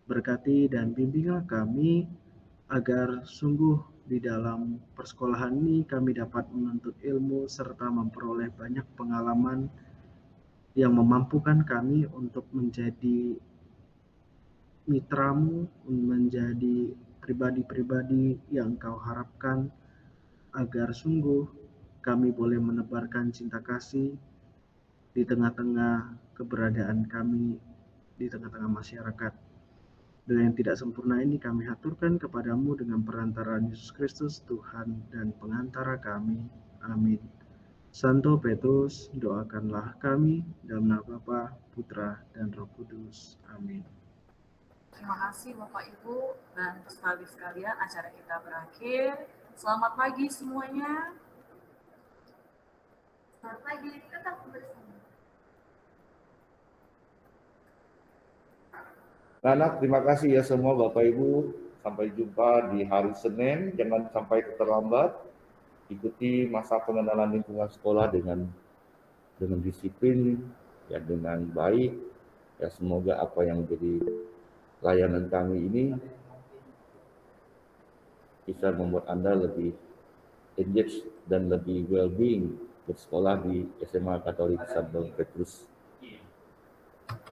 Berkati dan bimbinglah kami agar sungguh di dalam persekolahan ini kami dapat menuntut ilmu serta memperoleh banyak pengalaman yang memampukan kami untuk menjadi mitra-Mu, menjadi pribadi-pribadi yang Engkau harapkan, agar sungguh kami boleh menebarkan cinta kasih di tengah-tengah keberadaan kami, di tengah-tengah masyarakat. Dan yang tidak sempurna ini kami haturkan kepadamu dengan perantaraan Yesus Kristus, Tuhan dan pengantara kami. Amin. Santo Petrus, doakanlah kami. Dalam nama Bapa, Putra, dan Roh Kudus. Amin. Terima kasih Bapak Ibu dan peserta sekalian, acara kita berakhir. Selamat pagi semuanya. Selamat pagi, tetap bersama. Anak, terima kasih ya semua Bapak Ibu. Sampai jumpa di hari Senin. Jangan sampai terlambat. Ikuti masa pengenalan lingkungan sekolah dengan disiplin, ya dengan baik. Ya semoga apa yang menjadi layanan kami ini bisa membuat Anda lebih engaged dan lebih well-being bersekolah di SMA Katolik Santo Petrus.